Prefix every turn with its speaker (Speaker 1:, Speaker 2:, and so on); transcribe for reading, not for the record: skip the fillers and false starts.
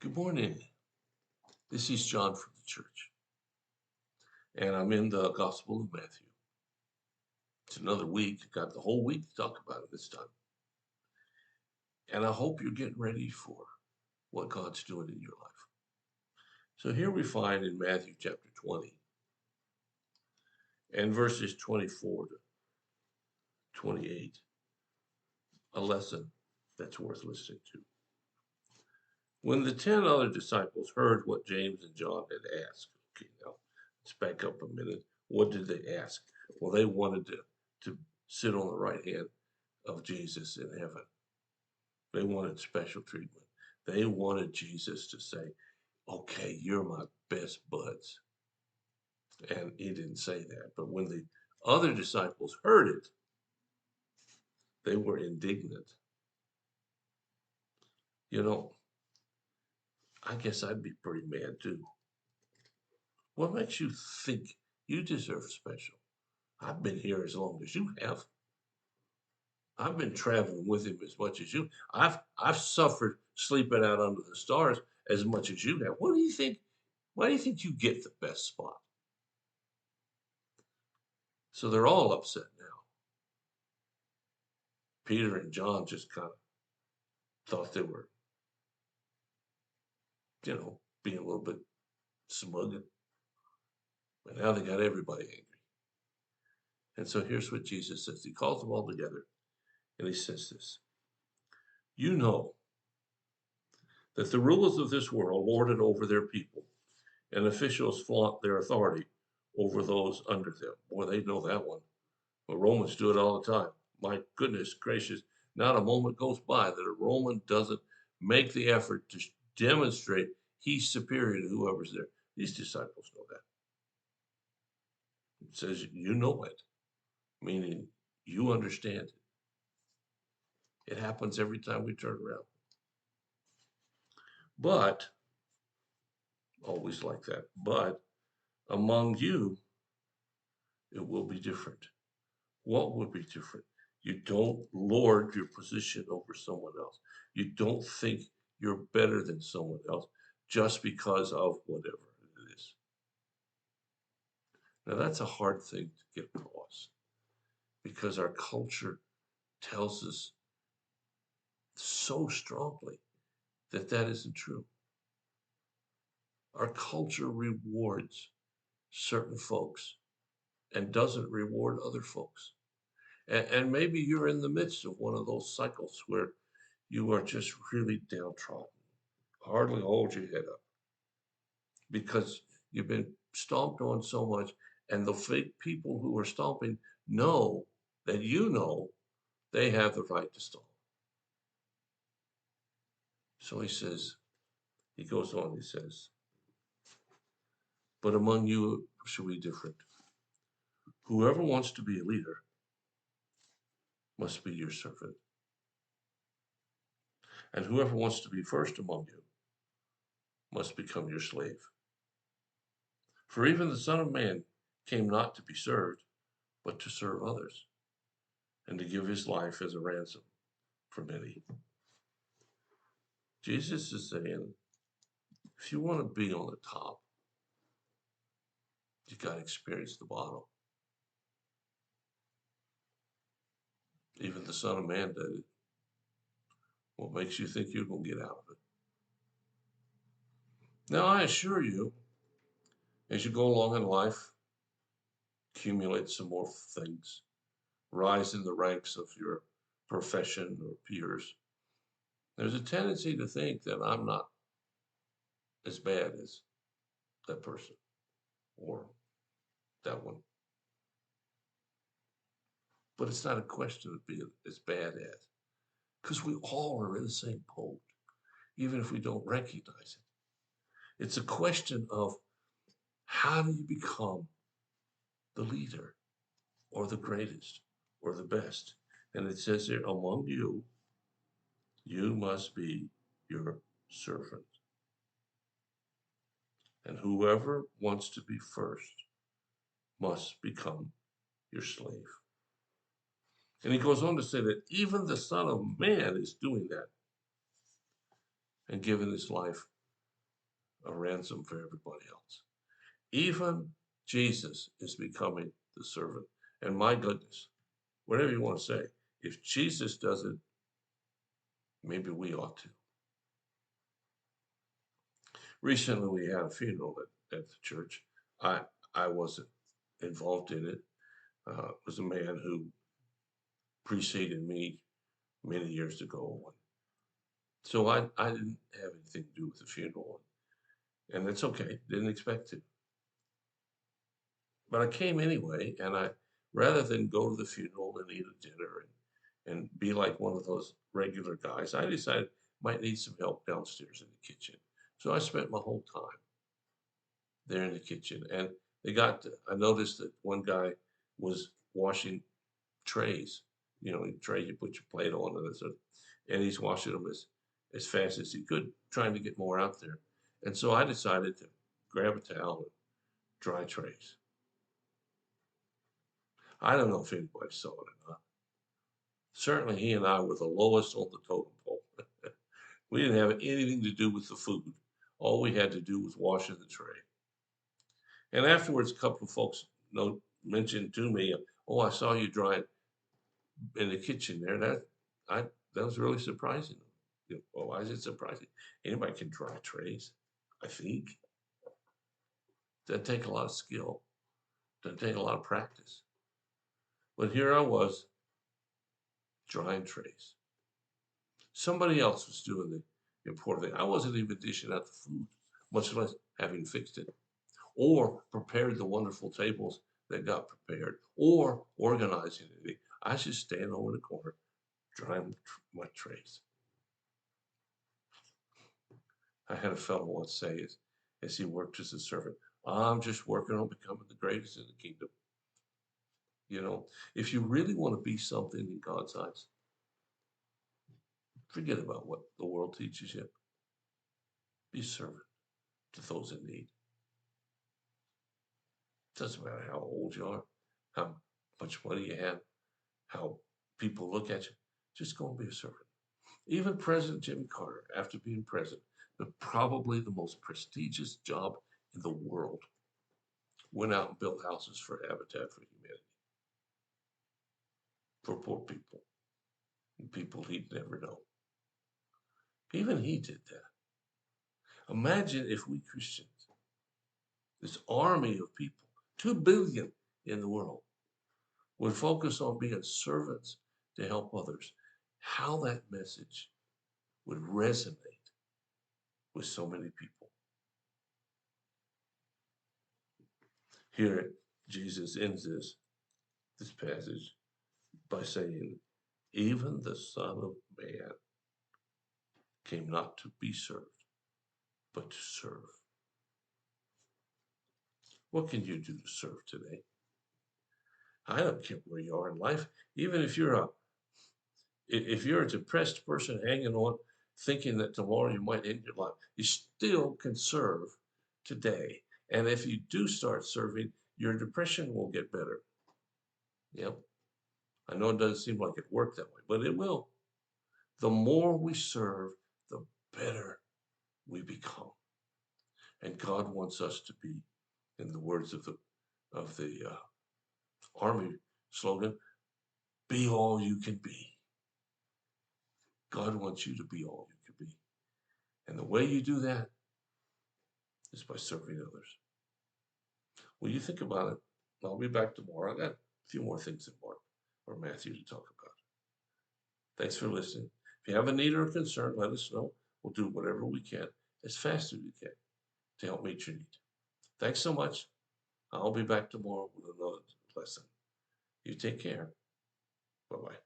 Speaker 1: Good morning. This is John from the church, and I'm in the Gospel of Matthew. It's another week. Got the whole week to talk about it this time. And I hope you're getting ready for what God's doing in your life. So here we find in Matthew chapter 20 and verses 24 to 28 a lesson that's worth listening to. When the 10 other disciples heard what James and John had asked, okay, now let's back up a minute. What did they ask? Well, they wanted to sit on the right hand of Jesus in heaven. They wanted special treatment. They wanted Jesus to say, okay, you're my best buds. And he didn't say that. But when the other disciples heard it, they were indignant. You know, I guess I'd be pretty mad too. What makes you think you deserve special? I've been here as long as you have. I've been traveling with him as much as you. I've suffered sleeping out under the stars as much as you have. What do you think? Why do you think you get the best spot? So they're all upset now. Peter and John just kind of thought they were, being a little bit smug. But now they got everybody angry. And so here's what Jesus says. He calls them all together and he says this. You know that the rulers of this world lord it over their people, and officials flaunt their authority over those under them. Boy, they know that one. But Romans do it all the time. My goodness gracious, not a moment goes by that a Roman doesn't make the effort to demonstrate he's superior to whoever's there. These disciples know that. It says you know it, meaning you understand it. It happens every time we turn around. But, always like that, but among you, it will be different. What would be different? You don't lord your position over someone else. You don't think you're better than someone else just because of whatever it is. Now, that's a hard thing to get across because our culture tells us so strongly that that isn't true. Our culture rewards certain folks and doesn't reward other folks. And maybe you're in the midst of one of those cycles where you are just really downtrodden, hardly hold your head up because you've been stomped on so much, and the fake people who are stomping know that they have the right to stomp. So he goes on, he says, but among you shall be different. Whoever wants to be a leader must be your servant. And whoever wants to be first among you must become your slave. For even the Son of Man came not to be served, but to serve others, and to give his life as a ransom for many. Jesus is saying, if you want to be on the top, you got to experience the bottom. Even the Son of Man did it. What makes you think you're going to get out of it? Now, I assure you, as you go along in life, accumulate some more things, rise in the ranks of your profession or peers, there's a tendency to think that I'm not as bad as that person or that one. But it's not a question of being as bad as, because we all are in the same boat, even if we don't recognize it. It's a question of how do you become the leader or the greatest or the best? And it says here, among you, you must be your servant. And whoever wants to be first must become your slave. And he goes on to say that even the Son of Man is doing that and giving his life a ransom for everybody else. Even Jesus is becoming the servant. And my goodness, whatever you want to say, if Jesus does it, maybe we ought to. Recently, we had a funeral at the church. I I wasn't involved in it. It was a man who preceded me many years ago. So I didn't have anything to do with the funeral, and that's okay. Didn't expect to, but I came anyway. And I, rather than go to the funeral and eat a dinner and be like one of those regular guys, I decided might need some help downstairs in the kitchen. So I spent my whole time there in the kitchen, and I noticed that one guy was washing trays. You know, a tray you put your plate on, and he's washing them as fast as he could, trying to get more out there. And so I decided to grab a towel and dry trays. I don't know if anybody saw it or not. Certainly, he and I were the lowest on the totem pole. We didn't have anything to do with the food. All we had to do was wash in the tray. And afterwards, a couple of folks mentioned to me, "Oh, I saw you drying in the kitchen there." I that was really surprising. You know, well, why is it surprising? Anybody can dry trays, I think. Doesn't take a lot of skill. Doesn't take a lot of practice. But here I was drying trays. Somebody else was doing the important thing. I wasn't even dishing out the food, much less having fixed it, or prepared the wonderful tables that got prepared, or organizing anything. I just stand over the corner drying my trays. I had a fellow once say, as he worked as a servant, "I'm just working on becoming the greatest in the kingdom." You know, if you really want to be something in God's eyes, forget about what the world teaches you. Be a servant to those in need. Doesn't matter how old you are, how much money you have, how people look at you. Just go and be a servant. Even President Jimmy Carter, after being president, probably the most prestigious job in the world, went out and built houses for Habitat for Humanity, for poor people and people he'd never known. Even he did that. Imagine if we Christians, this army of people, 2 billion in the world, would focus on being servants to help others, how that message would resonate with so many people. Here, Jesus ends this passage by saying, "Even the Son of Man came not to be served, but to serve." What can you do to serve today? I don't care where you are in life. Even if you're a depressed person hanging on, thinking that tomorrow you might end your life, you still can serve today. And if you do start serving, your depression will get better. Yep. I know it doesn't seem like it worked that way, but it will. The more we serve, the better we become. And God wants us to be, in the words of the army slogan, be all you can be. God wants you to be all you can be. And the way you do that is by serving others. Well, you think about it. I'll be back tomorrow. I got a few more things in Mark or Matthew to talk about. Thanks for listening. If you have a need or a concern, let us know. We'll do whatever we can as fast as we can to help meet your need. Thanks so much. I'll be back tomorrow with another lesson. You take care. Bye-bye.